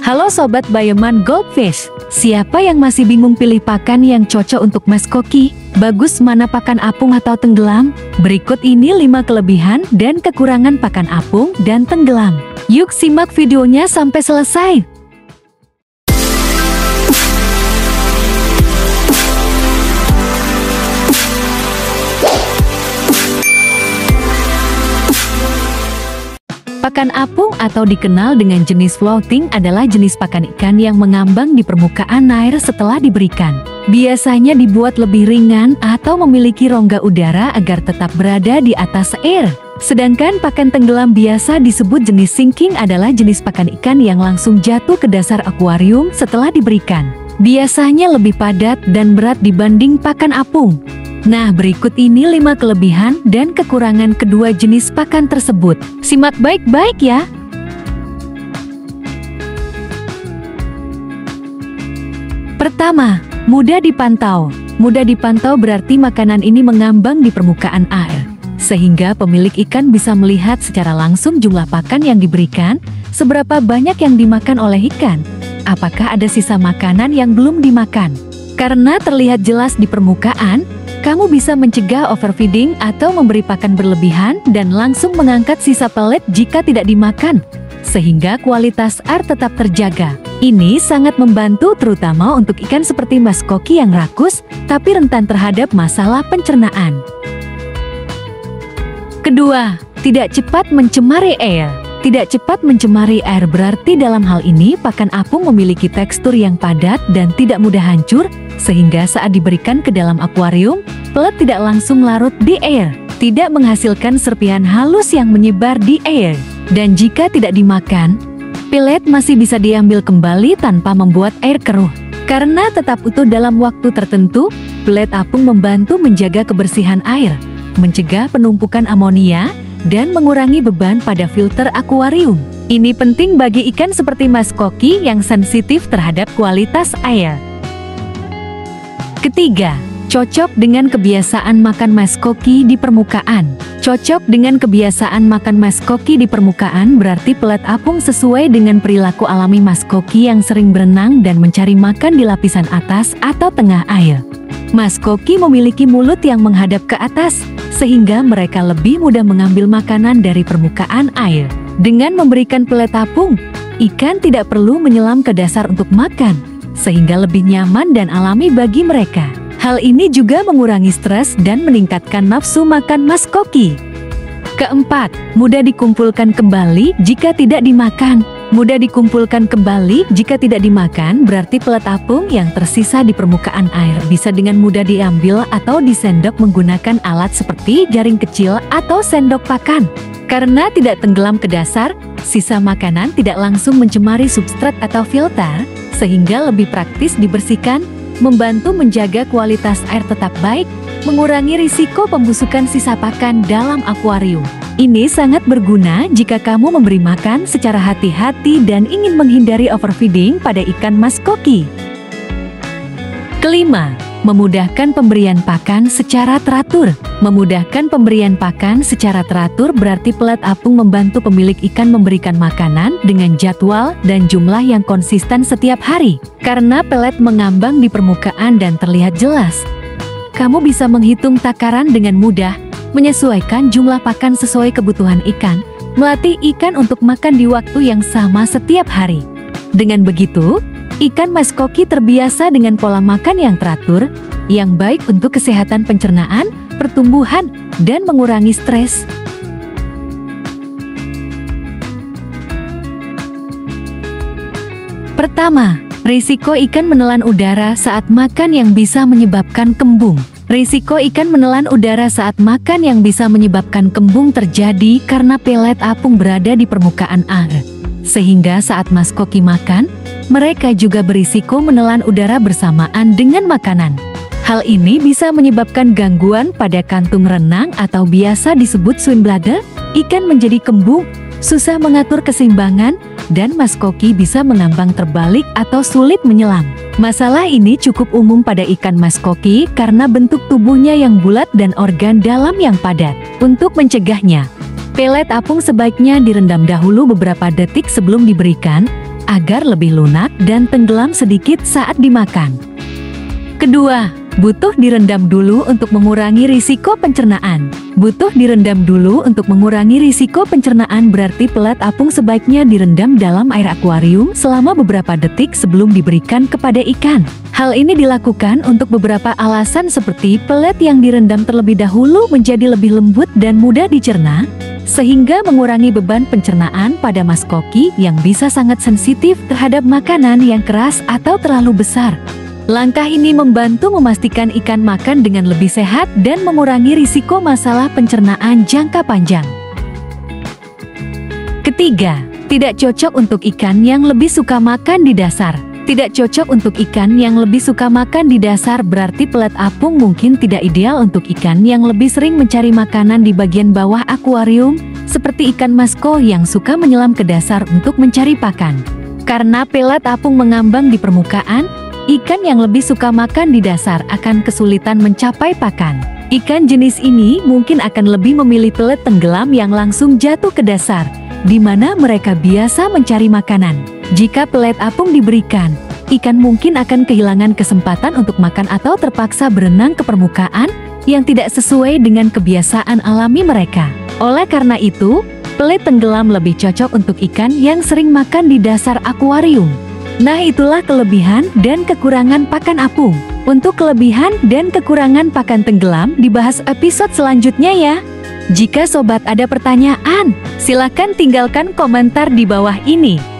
Halo Sobat Bayeman Goldfish, siapa yang masih bingung pilih pakan yang cocok untuk Mas Koki? Bagus mana pakan apung atau tenggelam? Berikut ini 5 kelebihan dan kekurangan pakan apung dan tenggelam. Yuk simak videonya sampai selesai. Pakan apung atau dikenal dengan jenis floating adalah jenis pakan ikan yang mengambang di permukaan air setelah diberikan. Biasanya dibuat lebih ringan atau memiliki rongga udara agar tetap berada di atas air. Sedangkan pakan tenggelam biasa disebut jenis sinking adalah jenis pakan ikan yang langsung jatuh ke dasar akuarium setelah diberikan. Biasanya lebih padat dan berat dibanding pakan apung. Nah, berikut ini 5 kelebihan dan kekurangan kedua jenis pakan tersebut. Simak baik-baik ya. Pertama, mudah dipantau. Mudah dipantau berarti makanan ini mengambang di permukaan air, sehingga pemilik ikan bisa melihat secara langsung jumlah pakan yang diberikan, seberapa banyak yang dimakan oleh ikan, apakah ada sisa makanan yang belum dimakan. Karena terlihat jelas di permukaan, kamu bisa mencegah overfeeding atau memberi pakan berlebihan dan langsung mengangkat sisa pelet jika tidak dimakan, sehingga kualitas air tetap terjaga. Ini sangat membantu terutama untuk ikan seperti Mas Koki yang rakus, tapi rentan terhadap masalah pencernaan. Kedua, tidak cepat mencemari air. Tidak cepat mencemari air berarti dalam hal ini pakan apung memiliki tekstur yang padat dan tidak mudah hancur, sehingga saat diberikan ke dalam akuarium, pelet tidak langsung larut di air, tidak menghasilkan serpihan halus yang menyebar di air. Dan jika tidak dimakan, pelet masih bisa diambil kembali tanpa membuat air keruh. Karena tetap utuh dalam waktu tertentu, pelet apung membantu menjaga kebersihan air, mencegah penumpukan amonia, dan mengurangi beban pada filter akuarium. Ini penting bagi ikan seperti Mas Koki yang sensitif terhadap kualitas air. Ketiga, cocok dengan kebiasaan makan Mas Koki di permukaan. Cocok dengan kebiasaan makan Mas Koki di permukaan berarti pelet apung sesuai dengan perilaku alami Mas Koki yang sering berenang dan mencari makan di lapisan atas atau tengah air. Mas Koki memiliki mulut yang menghadap ke atas, sehingga mereka lebih mudah mengambil makanan dari permukaan air. Dengan memberikan pelet apung, ikan tidak perlu menyelam ke dasar untuk makan, sehingga lebih nyaman dan alami bagi mereka. Hal ini juga mengurangi stres dan meningkatkan nafsu makan Mas Koki. Keempat, mudah dikumpulkan kembali jika tidak dimakan. Mudah dikumpulkan kembali jika tidak dimakan berarti pelet apung yang tersisa di permukaan air bisa dengan mudah diambil atau disendok menggunakan alat seperti jaring kecil atau sendok pakan. Karena tidak tenggelam ke dasar, sisa makanan tidak langsung mencemari substrat atau filter, sehingga lebih praktis dibersihkan, membantu menjaga kualitas air tetap baik, mengurangi risiko pembusukan sisa pakan dalam akuarium. Ini sangat berguna jika kamu memberi makan secara hati-hati dan ingin menghindari overfeeding pada ikan Mas Koki. Kelima, memudahkan pemberian pakan secara teratur. Memudahkan pemberian pakan secara teratur berarti pelet apung membantu pemilik ikan memberikan makanan dengan jadwal dan jumlah yang konsisten setiap hari. Karena pelet mengambang di permukaan dan terlihat jelas, kamu bisa menghitung takaran dengan mudah, menyesuaikan jumlah pakan sesuai kebutuhan ikan, melatih ikan untuk makan di waktu yang sama setiap hari. Dengan begitu, ikan Mas Koki terbiasa dengan pola makan yang teratur, yang baik untuk kesehatan pencernaan, pertumbuhan, dan mengurangi stres. Pertama, risiko ikan menelan udara saat makan yang bisa menyebabkan kembung. Risiko ikan menelan udara saat makan yang bisa menyebabkan kembung terjadi karena pelet apung berada di permukaan air. Sehingga saat Mas Koki makan, mereka juga berisiko menelan udara bersamaan dengan makanan. Hal ini bisa menyebabkan gangguan pada kantung renang atau biasa disebut swim bladder, ikan menjadi kembung, susah mengatur keseimbangan, dan Mas Koki bisa mengambang terbalik atau sulit menyelam. Masalah ini cukup umum pada ikan Mas Koki karena bentuk tubuhnya yang bulat dan organ dalam yang padat. Untuk mencegahnya, pelet apung sebaiknya direndam dahulu beberapa detik sebelum diberikan, agar lebih lunak dan tenggelam sedikit saat dimakan. Kedua, butuh direndam dulu untuk mengurangi risiko pencernaan. Butuh direndam dulu untuk mengurangi risiko pencernaan berarti pelet apung sebaiknya direndam dalam air akuarium selama beberapa detik sebelum diberikan kepada ikan. Hal ini dilakukan untuk beberapa alasan seperti pelet yang direndam terlebih dahulu menjadi lebih lembut dan mudah dicerna, sehingga mengurangi beban pencernaan pada mas koki yang bisa sangat sensitif terhadap makanan yang keras atau terlalu besar. Langkah ini membantu memastikan ikan makan dengan lebih sehat dan mengurangi risiko masalah pencernaan jangka panjang. Ketiga, tidak cocok untuk ikan yang lebih suka makan di dasar. Tidak cocok untuk ikan yang lebih suka makan di dasar berarti pelet apung mungkin tidak ideal untuk ikan yang lebih sering mencari makanan di bagian bawah akuarium, seperti ikan masko yang suka menyelam ke dasar untuk mencari pakan. Karena pelet apung mengambang di permukaan, ikan yang lebih suka makan di dasar akan kesulitan mencapai pakan. Ikan jenis ini mungkin akan lebih memilih pelet tenggelam yang langsung jatuh ke dasar, di mana mereka biasa mencari makanan. Jika pelet apung diberikan, ikan mungkin akan kehilangan kesempatan untuk makan atau terpaksa berenang ke permukaan yang tidak sesuai dengan kebiasaan alami mereka. Oleh karena itu, pelet tenggelam lebih cocok untuk ikan yang sering makan di dasar akuarium. Nah, itulah kelebihan dan kekurangan pakan apung. Untuk kelebihan dan kekurangan pakan tenggelam dibahas episode selanjutnya ya. Jika sobat ada pertanyaan, silakan tinggalkan komentar di bawah ini.